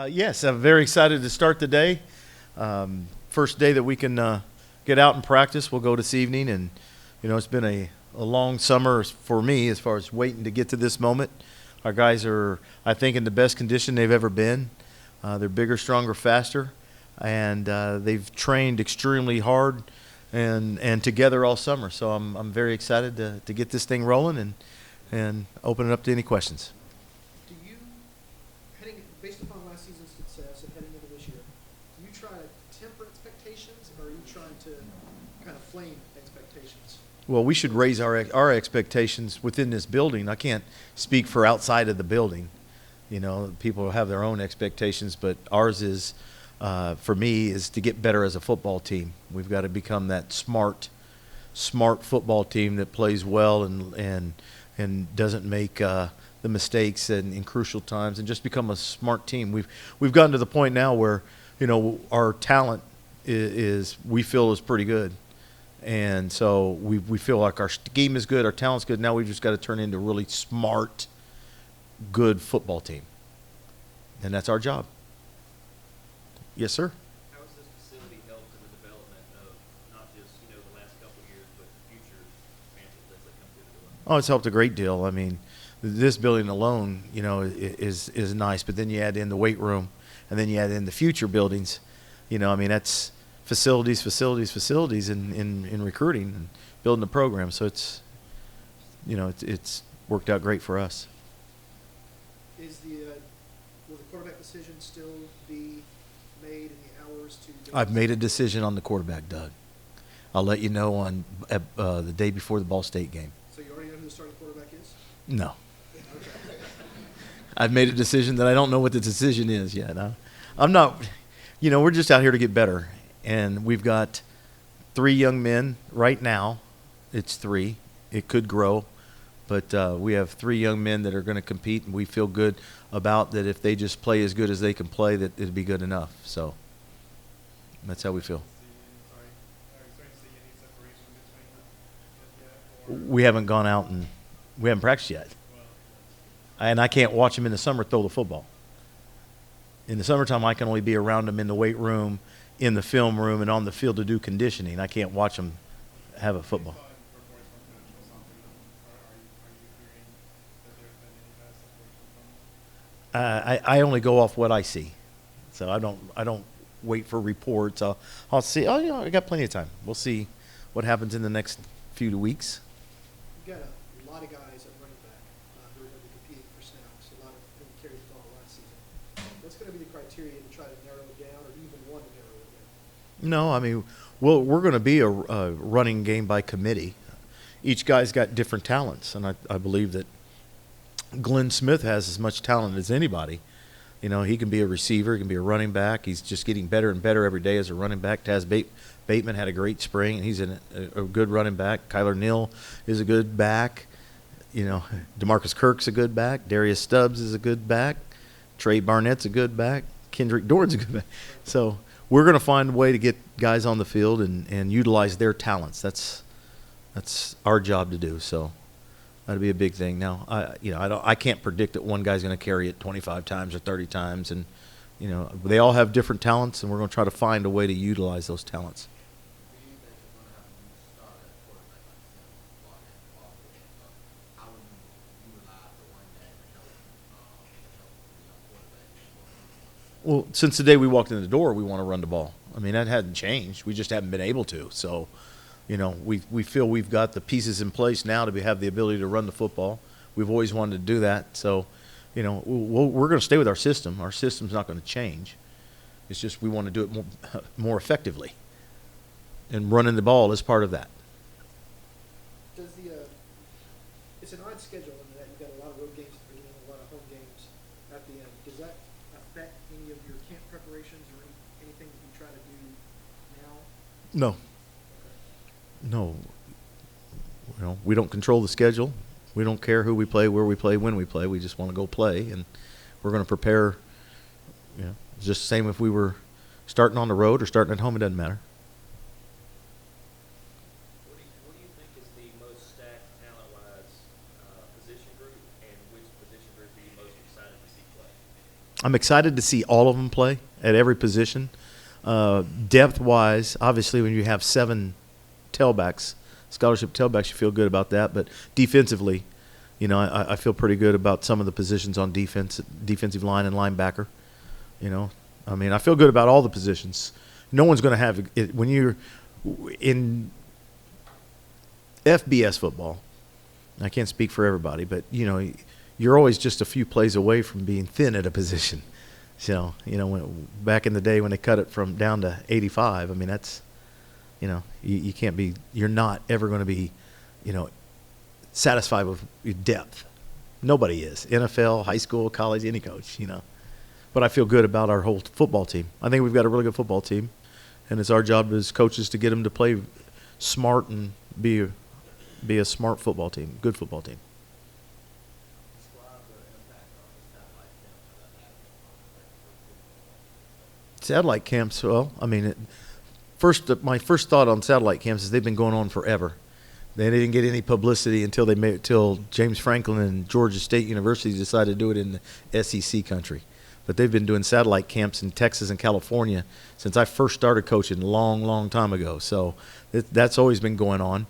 Yes, I'm very excited to start the day. First day that we can get out and practice. We'll go this evening, and it's been a long summer for me as far as waiting to get to this moment. Our guys are, I think, in the best condition they've ever been. They're bigger, stronger, faster, and they've trained extremely hard and together all summer. So I'm very excited to get this thing rolling and open it up to any questions. Do you, based upon last season's success and heading into this year, do you try to temper expectations, or are you trying to kind of flame expectations? Well, we should raise our expectations within this building. I can't speak for outside of the building. People have their own expectations, but ours is, for me, is to get better as a football team. We've got to become that smart football team that plays well and doesn't make the mistakes in crucial times, and just become a smart team. We've gotten to the point now where our talent is we feel is pretty good. And so we feel like our scheme is good, our talent's good. Now we've just got to turn into a really smart, good football team. And that's our job. Yes, sir? How has this facility helped in the development of not just, the last couple of years, but future Panthers as they come through the door? Oh, it's helped a great deal. I mean, this building alone, is nice. But then you add in the weight room, and then you add in the future buildings. That's facilities in recruiting and building the program. So it's worked out great for us. Will the quarterback decision still be made in the hours to? I've made a decision on the quarterback, Doug. I'll let you know on the day before the Ball State game. So you already know who the starting quarterback is? No. Okay. I've made a decision that I don't know what the decision is yet. I'm not. We're just out here to get better. And we've got 3 young men right now. It's 3. It could grow. But we have 3 young men that are going to compete, and we feel good about that. If they just play as good as they can play, that it'd be good enough. So that's how we feel. We haven't gone out and we haven't practiced yet. And I can't watch them in the summer throw the football. In the summertime, I can only be around them in the weight room, in the film room, and on the field to do conditioning. I can't watch them have a football. I only go off what I see, so I don't wait for reports. I'll see. I got plenty of time. We'll see what happens in the next few weeks. You've got a lot of guys at running back who are going to be competing for snaps. A lot of whom carried the ball last season. What's going to be the criteria to try to narrow it down, or even one to narrow it down? No, we're going to be a running game by committee. Each guy's got different talents, and I believe that Glenn Smith has as much talent as anybody. He can be a receiver, he can be a running back. He's just getting better and better every day as a running back. Taz Bateman had a great spring, and he's a good running back. Kyler Neal is a good back. DeMarcus Kirk's a good back. Darius Stubbs is a good back. Trey Barnett's a good back. Kendrick Dorn's a good back. So we're going to find a way to get guys on the field and utilize their talents. That's our job to do. So that'd be a big thing. Now, I can't predict that one guy's going to carry it 25 times or 30 times, and they all have different talents, and we're going to try to find a way to utilize those talents. Well, since the day we walked in the door, we want to run the ball. That hadn't changed. We just haven't been able to. So, we feel we've got the pieces in place now to have the ability to run the football. We've always wanted to do that. So, we're going to stay with our system. Our system's not going to change. It's just we want to do it more effectively. And running the ball is part of that. It's an odd schedule in that you've got a lot of road games at the beginning, a lot of home games at the end. Does that affect any of your camp preparations or anything that you try to do now? No. We don't control the schedule. We don't care who we play, where we play, when we play. We just want to go play, and we're going to prepare. It's just the same if we were starting on the road or starting at home. It doesn't matter. What do you think is the most stacked talent-wise position group, and which position group are you most excited to see play? I'm excited to see all of them play at every position. Depth-wise, obviously, when you have 7 tailbacks, scholarship tailbacks, you feel good about that. But defensively, I feel pretty good about some of the positions on defense, defensive line and linebacker. I feel good about all the positions. No one's going to have it when you're in FBS football. I can't speak for everybody, but you're always just a few plays away from being thin at a position. So when back in the day when they cut it from down to 85, I mean that's, you can't be. You're not ever going to be, satisfied with your depth. Nobody is. NFL, high school, college, any coach. But I feel good about our whole football team. I think we've got a really good football team, and it's our job as coaches to get them to play smart and be a smart football team, good football team. Satellite camps, well, I mean, my first thought on satellite camps is they've been going on forever. They didn't get any publicity until James Franklin and Georgia State University decided to do it in the SEC country. But they've been doing satellite camps in Texas and California since I first started coaching a long, long time ago. So that's always been going on.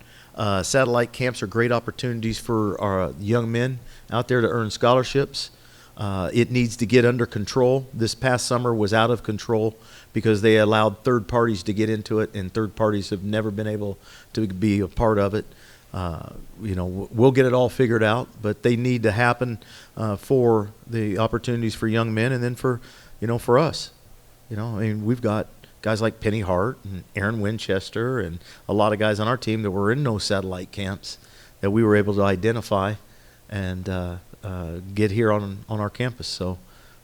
Satellite camps are great opportunities for our young men out there to earn scholarships. It needs to get under control. This past summer was out of control because they allowed third parties to get into it, and third parties have never been able to be a part of it. We'll get it all figured out, but they need to happen for the opportunities for young men, and then for us. We've got guys like Penny Hart and Aaron Winchester and a lot of guys on our team that were in no satellite camps that we were able to identify and get here on our campus. So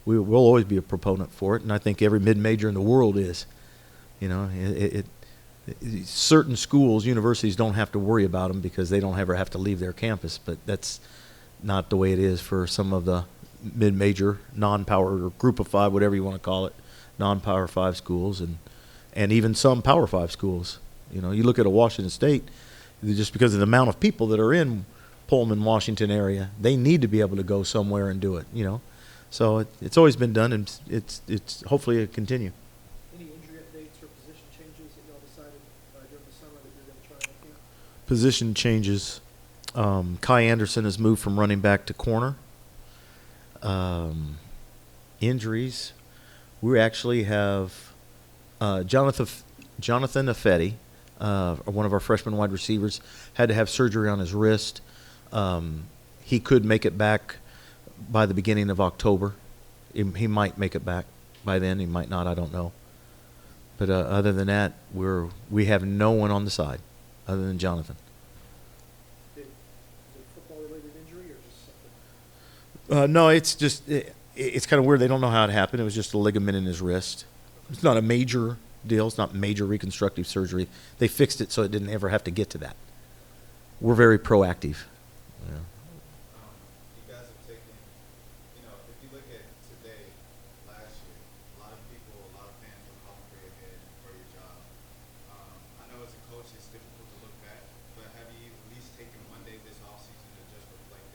we'll always be a proponent for it, and I think every mid-major in the world is. Certain schools, universities don't have to worry about them because they don't ever have to leave their campus, but that's not the way it is for some of the mid-major, non-power, or group of 5, whatever you want to call it, non-power 5 schools, and even some power 5 schools. You look at a Washington State, just because of the amount of people that are in Pullman, Washington area, they need to be able to go somewhere and do it. So it's always been done, and it's hopefully it'll continue. Any injury updates or position changes that y'all decided during the summer that you're going to try out camp? Position changes. Kai Anderson has moved from running back to corner. Injuries. We actually have Jonathan Affetti, one of our freshman wide receivers, had to have surgery on his wrist. He could make it back by the beginning of October. He might make it back by then. He might not. I don't know. But other than that, we have no one on the side other than Jonathan. Is it a football-related injury or just something? No, it's just it's kind of weird. They don't know how it happened. It was just a ligament in his wrist. It's not a major deal. It's not major reconstructive surgery. They fixed it so it didn't ever have to get to that. We're very proactive. Yeah. You guys have taken, if you look at today, last year, a lot of fans were calling for your head for your job. I know as a coach it's difficult to look back, but have you at least taken one day this offseason to just reflect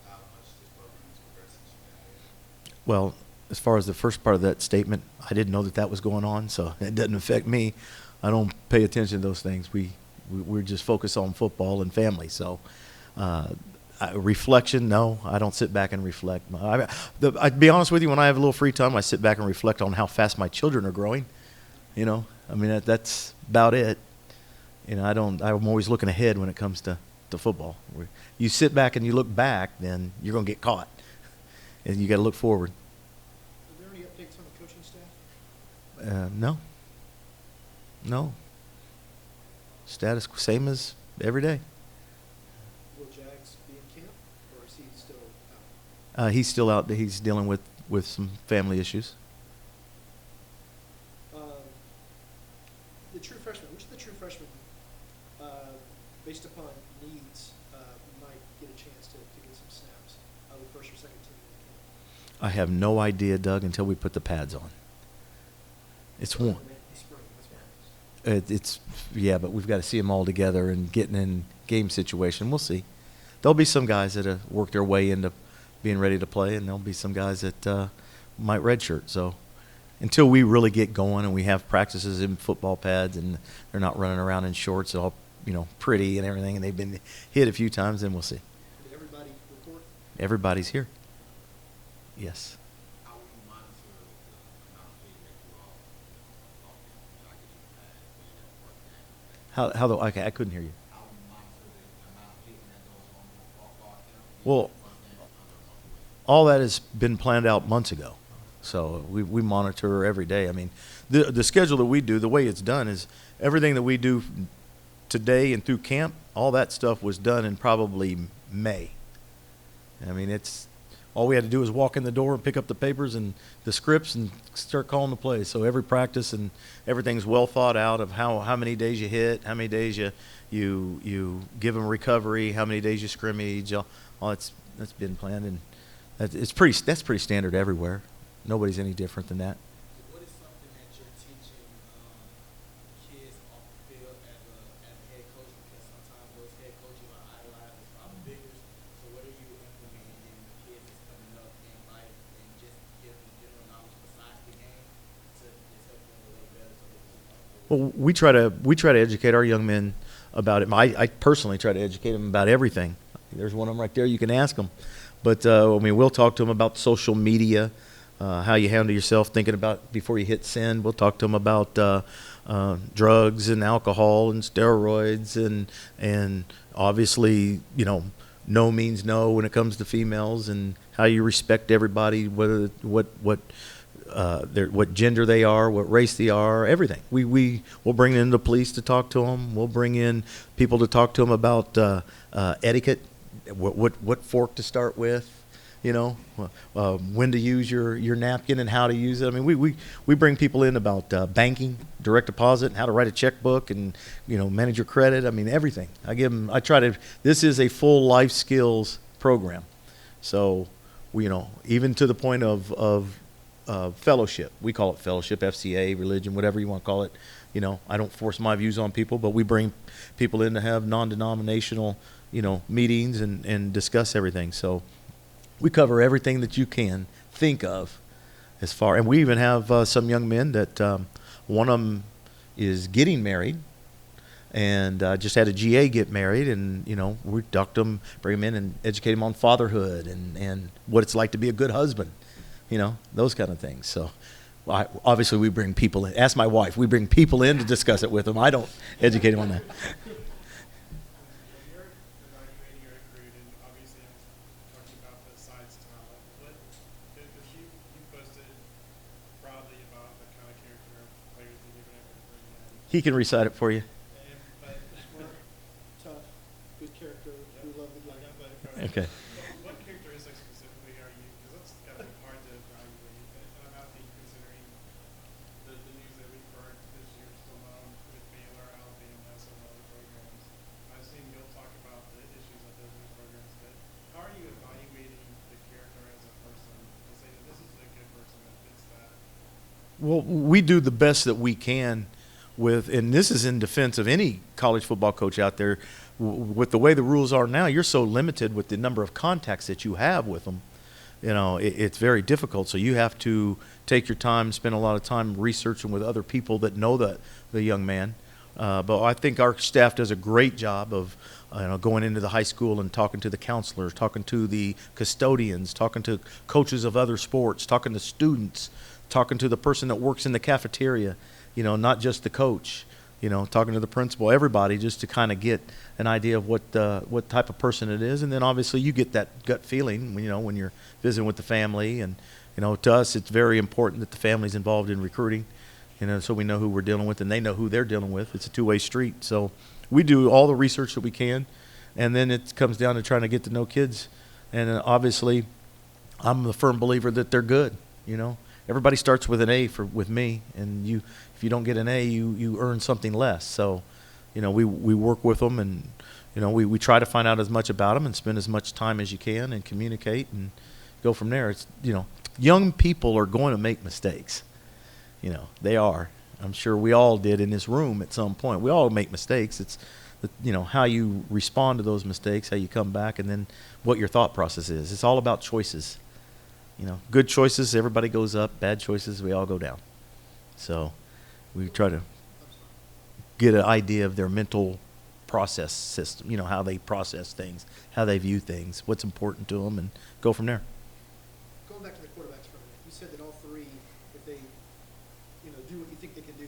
how much this program has progressed since you got here? Well, as far as the first part of that statement, I didn't know that was going on, so it doesn't affect me. I don't pay attention to those things. We're just focused on football and family. So reflection, no, I don't sit back and reflect. I'd be honest with you, when I have a little free time, I sit back and reflect on how fast my children are growing. That's about it. I'm always looking ahead when it comes to football. You sit back and you look back, then you're going to get caught. And you got to look forward. Are there any updates on the coaching staff? No. Status same as every day. Will Jags be in camp, or is he still out? He's still out. He's dealing with some family issues. The true freshman, which of the true freshmen, based upon needs, might get a chance to get some snaps with first or second team in camp? I have no idea, Doug, until we put the pads on. It's one. But we've got to see them all together and getting in game situation. We'll see. There'll be some guys that have worked their way into being ready to play, and there'll be some guys that might redshirt. So until we really get going and we have practices in football pads and they're not running around in shorts all, pretty and everything, and they've been hit a few times, then we'll see. Did everybody report? Everybody's here. Yes. How will you monitor the amount of feedback you all off the How the okay, I couldn't hear you. How will you monitor the amount of hitting that goes on off Well, all that has been planned out months ago. So we monitor every day. I mean, the schedule that we do, the way it's done is everything that we do today and through camp, all that stuff was done in probably May. I mean, it's all we had to do was walk in the door and pick up the papers and the scripts and start calling the plays. So every practice and everything's well thought out of how many days you hit, how many days you give them recovery, how many days you scrimmage. All that's been planned, and that's pretty standard everywhere. Nobody's any different than that. What is something that you're teaching kids off the field as a head coach? Because sometimes those head coaches are idolized as father figures. So what are you implementing in the kids that's coming up in life and just give them general knowledge besides the game to just help them relate better so they can Well, we try to educate our young men about it. I personally try to educate them about everything. There's one of them right there. You can ask them. But we'll talk to them about social media, how you handle yourself, thinking about before you hit send. We'll talk to them about drugs and alcohol and steroids and obviously no means no when it comes to females, and how you respect everybody, whether what gender they are, what race they are, everything. We'll bring in the police to talk to them. We'll bring in people to talk to them about etiquette, what fork to start with, when to use your napkin and how to use it. I mean, we bring people in about banking, direct deposit, and how to write a checkbook, and manage your credit. I mean, everything. This is a full life skills program. So even to the point of fellowship. We call it fellowship, FCA, religion, whatever you want to call it. I don't force my views on people, but we bring people in to have non-denominational, meetings and discuss everything. So we cover everything that you can think of and we even have some young men that one of them is getting married and just had a GA get married, and we talk to them, bring them in and educate them on fatherhood and what it's like to be a good husband. Those kind of things. So obviously we bring people in. Ask my wife. We bring people in to discuss it with them. I don't educate them on that. You're evaluating your recruit, and obviously I'm talking about the size talent. Because you posted broadly about the kind of character of players that you're going to bring in. He can recite it for you. But Smart, tough, good character, who love the game. Okay. what characteristics specifically are you? Because that's got to be hard to evaluate. And I'm asking, considering the news that we've heard this year still with Baylor, Alabama, some other programs. I've seen Bill talk about the issues of those new programs. But how are you evaluating the character as a person to say that this is a good person that fits that? Well, we do the best that we can and this is in defense of any college football coach out there. With the way the rules are now, you're so limited with the number of contacts that you have with them. It's very difficult. So you have to take your time, spend a lot of time researching with other people that know the young man. But I think our staff does a great job of going into the high school and talking to the counselors, talking to the custodians, talking to coaches of other sports, talking to students, talking to the person that works in the cafeteria, not just the coach, talking to the principal, everybody, just to kind of get an idea of what type of person it is. And then obviously you get that gut feeling, when you're visiting with the family. And, to us, it's very important that the family's involved in recruiting, so we know who we're dealing with and they know who they're dealing with. It's a two-way street. So we do all the research that we can. And then it comes down to trying to get to know kids. And obviously I'm a firm believer that they're good, Everybody starts with an A with me, and if you don't get an A, you earn something less. So, we work with them, and we try to find out as much about them and spend as much time as you can and communicate and go from there. It's young people are going to make mistakes. They are. I'm sure we all did in this room at some point. We all make mistakes. It's how you respond to those mistakes, how you come back, and then what your thought process is. It's all about choices. good choices, everybody goes up. Bad choices, we all go down. So we try to get an idea of their mental process system, how they process things, how they view things, what's important to them, and go from there. Going back to the quarterbacks for a minute, you said that all three, if they, do what you think they can do,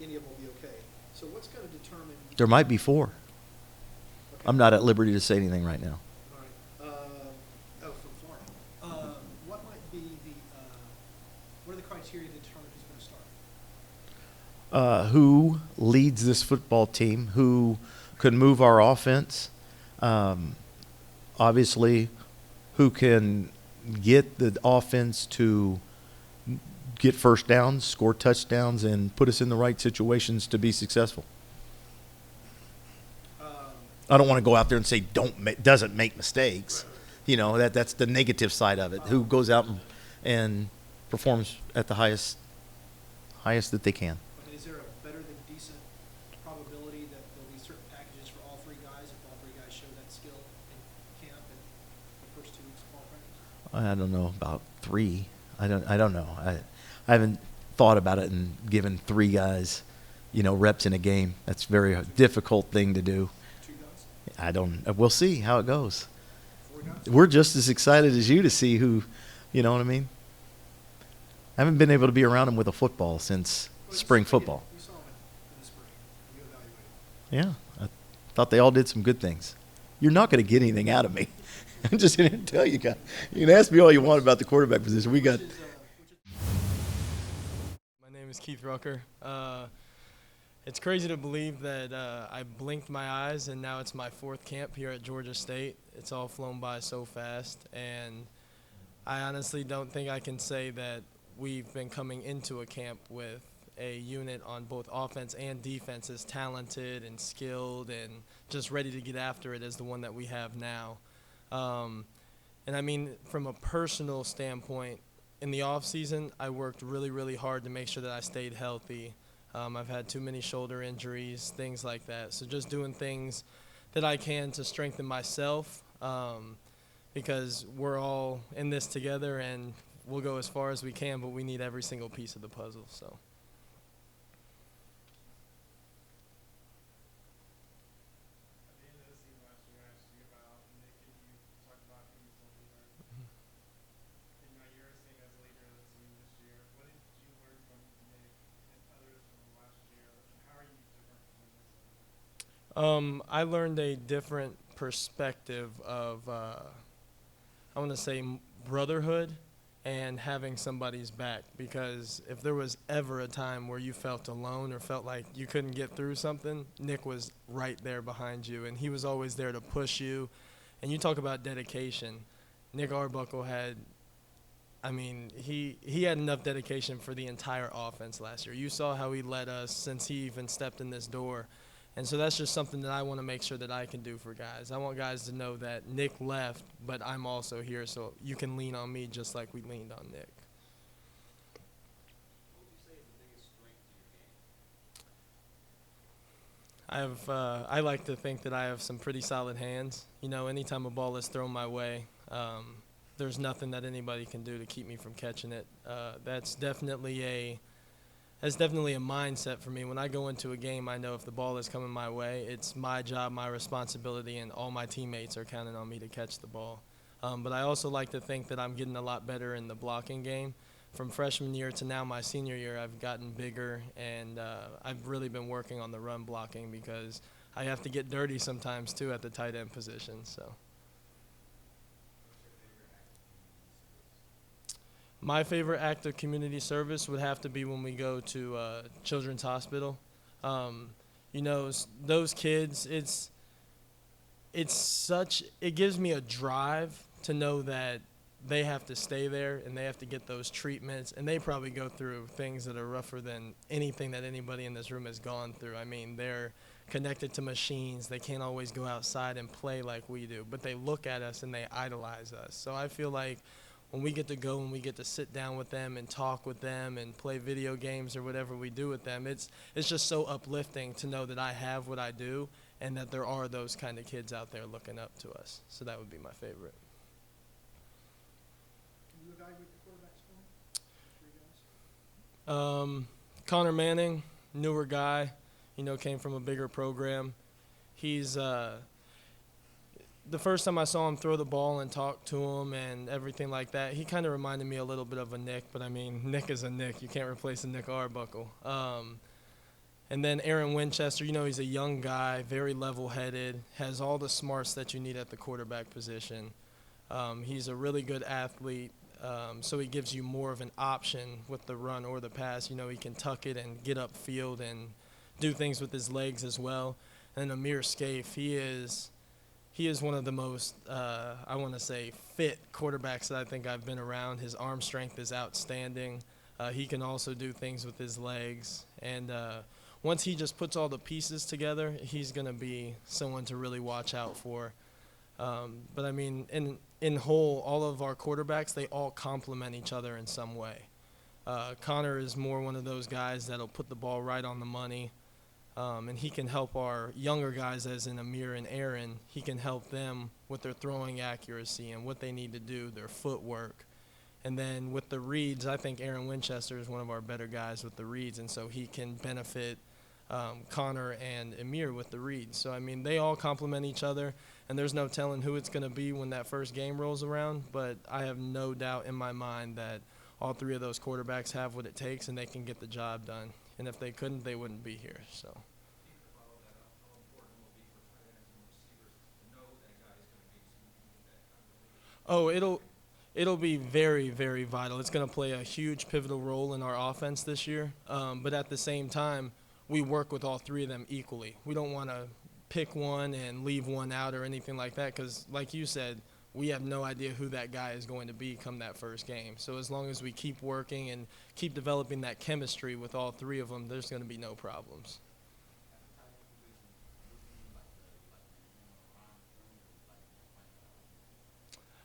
any of them will be okay. So what's going to determine? There might be four. Okay. I'm not at liberty to say anything right now. All right. From Florida. What might be what are the criteria to determine who's going to start? Who leads this football team? Who could move our offense? Obviously, who can get the offense to get first downs, score touchdowns, and put us in the right situations to be successful. I don't want to go out there and say doesn't make mistakes. That's the negative side of it. Who goes out and performs at the highest that they can. Okay, is there a better than decent probability that there'll be certain packages for all three guys if all three guys show that skill in camp and the first 2 weeks of fall practice? I don't know about 3. I don't know. I haven't thought about it and given 3 guys, reps in a game. That's a very difficult thing to do. 2 guys? We'll see how it goes. 4 guys? We're just as excited as you to see who, you know what I mean? I haven't been able to be around them with a football since spring football. You saw them in the spring. You evaluated. Yeah, I thought they all did some good things. You're not going to get anything out of me. I'm just going to tell you guys. You can ask me all you want about the quarterback position. We got. My name is Keith Rucker. It's crazy to believe that I blinked my eyes and now it's my 4th camp here at Georgia State. It's all flown by so fast, and I honestly don't think I can say that we've been coming into a camp with a unit on both offense and defense as talented and skilled and just ready to get after it as the one that we have now. And I mean, from a personal standpoint, in the off season, I worked really, really hard to make sure that I stayed healthy. I've had too many shoulder injuries, things like that. So just doing things that I can to strengthen myself, because we're all in this together and we'll go as far as we can, but we need every single piece of the puzzle. So. At the end of the season last year, I asked you about Nick, and you talked about him as a leader. And you're seeing as a leader of the team this year. What did you learn from Nick and others from last year, and how are you different from him as a leader? I learned a different perspective of, I want to say, brotherhood and having somebody's back, because if there was ever a time where you felt alone or felt like you couldn't get through something, Nick was right there behind you, and he was always there to push you. And you talk about dedication. Nick Arbuckle had, he had enough dedication for the entire offense last year. You saw how he led us since he even stepped in this door. And so that's just something that I want to make sure that I can do for guys. I want guys to know that Nick left, but I'm also here, so you can lean on me just like we leaned on Nick. What would you say is the biggest strength to your game? I like to think that I have some pretty solid hands. Anytime a ball is thrown my way, there's nothing that anybody can do to keep me from catching it. That's definitely a mindset for me. When I go into a game, I know if the ball is coming my way, it's my job, my responsibility, and all my teammates are counting on me to catch the ball. But I also like to think that I'm getting a lot better in the blocking game. From freshman year to now my senior year, I've gotten bigger, and I've really been working on the run blocking because I have to get dirty sometimes too at the tight end position. So. My favorite act of community service would have to be when we go to Children's Hospital. Those kids, it gives me a drive to know that they have to stay there and they have to get those treatments, and they probably go through things that are rougher than anything that anybody in this room has gone through. I mean, they're connected to machines. They can't always go outside and play like we do, but they look at us and they idolize us. So I feel like when we get to go and we get to sit down with them and talk with them and play video games or whatever we do with them, it's just so uplifting to know that I have what I do and that there are those kind of kids out there looking up to us. So that would be my favorite. you evaluate the quarterbacks for me? Three guys. Connor Manning, newer guy, came from a bigger program. He's the first time I saw him throw the ball and talk to him and everything like that, he kind of reminded me a little bit of a Nick, but I mean, Nick is a Nick. You can't replace a Nick Arbuckle. And then Aaron Winchester, he's a young guy, very level-headed, has all the smarts that you need at the quarterback position. He's a really good athlete, so he gives you more of an option with the run or the pass. He can tuck it and get upfield and do things with his legs as well. And Amir Scaife, he is one of the most, I want to say, fit quarterbacks that I think I've been around. His arm strength is outstanding. He can also do things with his legs. And once he just puts all the pieces together, he's going to be someone to really watch out for. But, I mean, in whole, all of our quarterbacks, they all complement each other in some way. Connor is more one of those guys that'll put the ball right on the money. And he can help our younger guys, as in Amir and Aaron. He can help them with their throwing accuracy and what they need to do, their footwork. And then with the reads, I think Aaron Winchester is one of our better guys with the reads, and so he can benefit Connor and Amir with the reads. So, I mean, they all complement each other, and there's no telling who it's going to be when that first game rolls around. But I have no doubt in my mind that all three of those quarterbacks have what it takes, and they can get the job done. And if they couldn't, they wouldn't be here. So. Oh, it'll be very, very vital. It's going to play a huge pivotal role in our offense this year. But at the same time, we work with all three of them equally. We don't want to pick one and leave one out or anything like that because, like you said, we have no idea who that guy is going to be come that first game. So as long as we keep working and keep developing that chemistry with all three of them, there's going to be no problems.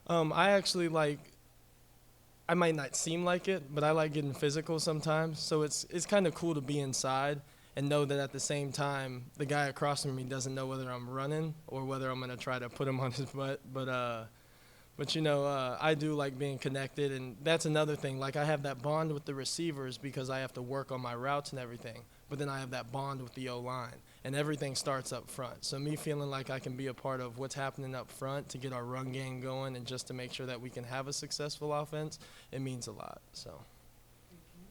I actually I might not seem like it, but I like getting physical sometimes. So it's kind of cool to be inside and know that at the same time, the guy across from me doesn't know whether I'm running or whether I'm going to try to put him on his butt. But I do like being connected, and that's another thing. Like, I have that bond with the receivers because I have to work on my routes and everything. But then I have that bond with the O-line, and everything starts up front. So me feeling like I can be a part of what's happening up front to get our run game going and just to make sure that we can have a successful offense, it means a lot. So. And can you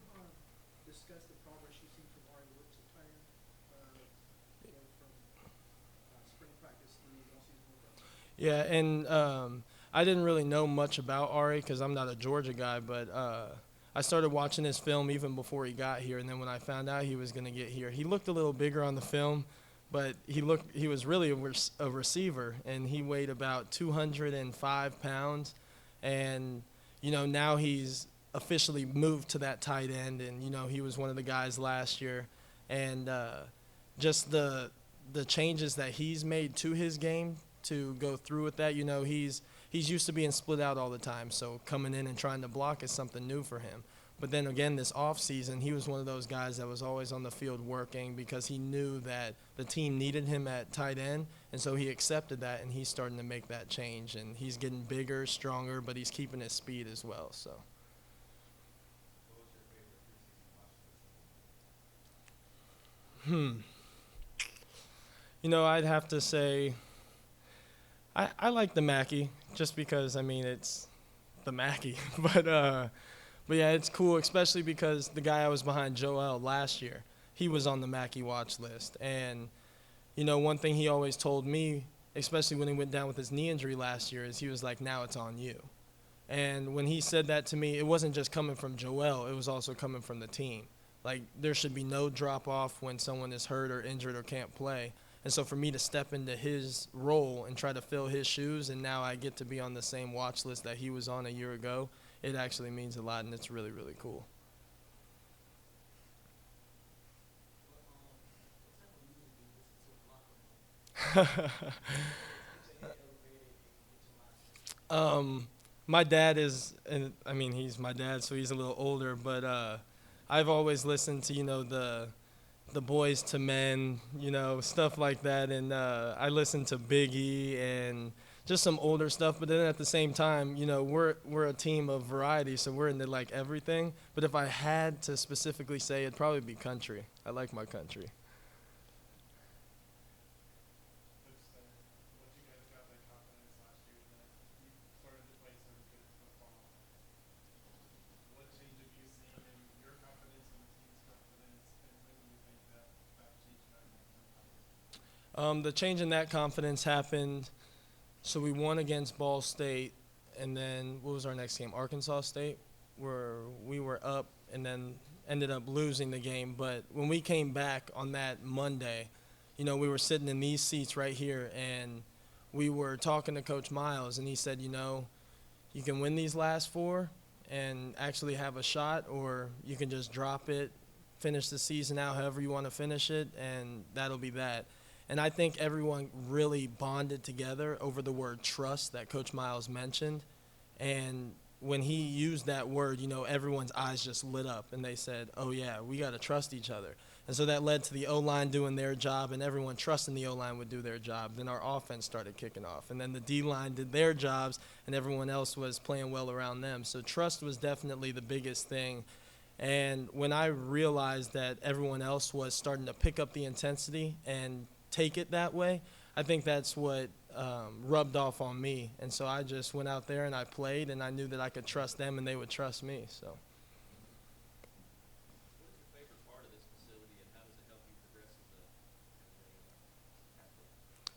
discuss the progress you've seen from Ari Woods at tight end, from spring practice through all season workouts? Yeah, and I didn't really know much about Ari because I'm not a Georgia guy, but I started watching his film even before he got here, and then when I found out he was going to get here, he looked a little bigger on the film, but he was really a receiver, and he weighed about 205 pounds, and now he's officially moved to that tight end, and he was one of the guys last year, and just the changes that he's made to his game to go through with that, he's used to being split out all the time, so coming in and trying to block is something new for him. But then again, this offseason, he was one of those guys that was always on the field working because he knew that the team needed him at tight end, and so he accepted that, and he's starting to make that change. And he's getting bigger, stronger, but he's keeping his speed as well. So. I'd have to say I like the Mackey just because, it's the Mackey. But yeah, it's cool, especially because the guy I was behind, Joel, last year, he was on the Mackey watch list. And, one thing he always told me, especially when he went down with his knee injury last year, is he was like, now it's on you. And when he said that to me, it wasn't just coming from Joel, it was also coming from the team. Like, there should be no drop-off when someone is hurt or injured or can't play. And so for me to step into his role and try to fill his shoes, and now I get to be on the same watch list that he was on a year ago, it actually means a lot, and it's really, really cool. My dad is, and he's my dad, so he's a little older, but I've always listened to, the Boys to Men, stuff like that. And I listened to Biggie and just some older stuff. But then at the same time, you know, we're a team of variety, so we're into like everything. But if I had to specifically say, it'd probably be country. I like my country. Which what you guys got that confidence last year that you started to play some good football. What change have you seen in your confidence and the team's confidence, and when do you think that change happened? The change in that confidence happened. So we won against Ball State, and then what was our next game? Arkansas State, where we were up and then ended up losing the game. But when we came back on that Monday, you know, we were sitting in these seats right here, and we were talking to Coach Miles, and he said, you know, you can win these last 4 and actually have a shot, or you can just drop it, finish the season out however you want to finish it, and that'll be that. And I think everyone really bonded together over the word trust that Coach Miles mentioned. And when he used that word, you know, everyone's eyes just lit up, and they said, oh, yeah, we got to trust each other. And so that led to the O-line doing their job, and everyone trusting the O-line would do their job. Then our offense started kicking off. And then the D-line did their jobs, and everyone else was playing well around them. So trust was definitely the biggest thing. And when I realized that everyone else was starting to pick up the intensity and take it that way, I think that's what rubbed off on me. And so I just went out there and I played, and I knew that I could trust them and they would trust me. So. What is your favorite part of this facility, and how does it help you progress as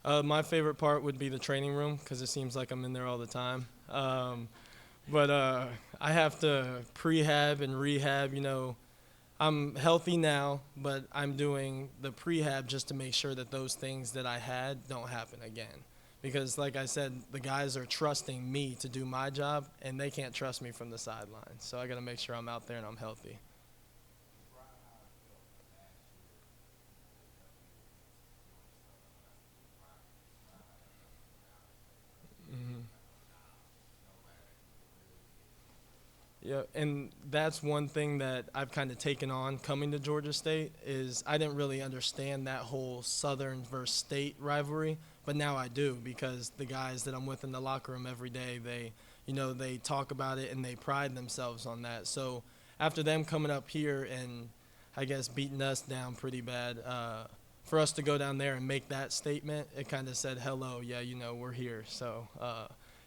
a athlete? My favorite part would be the training room, because it seems like I'm in there all the time. But I have to prehab and rehab. You know, I'm healthy now, but I'm doing the prehab just to make sure that those things that I had don't happen again. Because like I said, the guys are trusting me to do my job, and they can't trust me from the sidelines. So I got to make sure I'm out there and I'm healthy. Yeah, and that's one thing that I've kind of taken on coming to Georgia State is I didn't really understand that whole Southern versus State rivalry, but now I do, because the guys that I'm with in the locker room every day, they talk about it and they pride themselves on that. So after them coming up here and I guess beating us down pretty bad, for us to go down there and make that statement, it kind of said, hello, yeah, we're here. So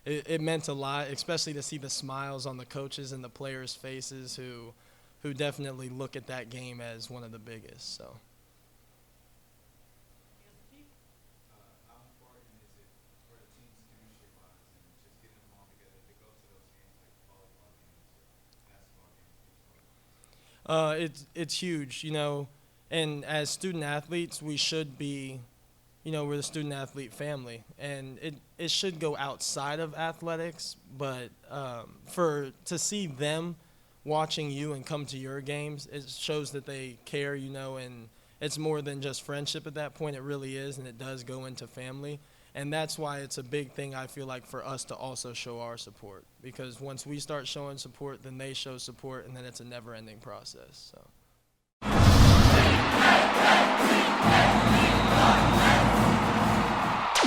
it meant a lot, especially to see the smiles on the coaches and the players' faces who definitely look at that game as one of the biggest. So. How important is it for the team's chemistry-wise and just getting them all together to go to those games like volleyball games or basketball games? It's huge, and as student athletes, we should be, we're the student athlete family, and it should go outside of athletics, but to see them watching you and come to your games, it shows that they care, and it's more than just friendship at that point. It really is, and it does go into family. And that's why it's a big thing, I feel like, for us to also show our support. Because once we start showing support, then they show support, and then it's a never-ending process. So.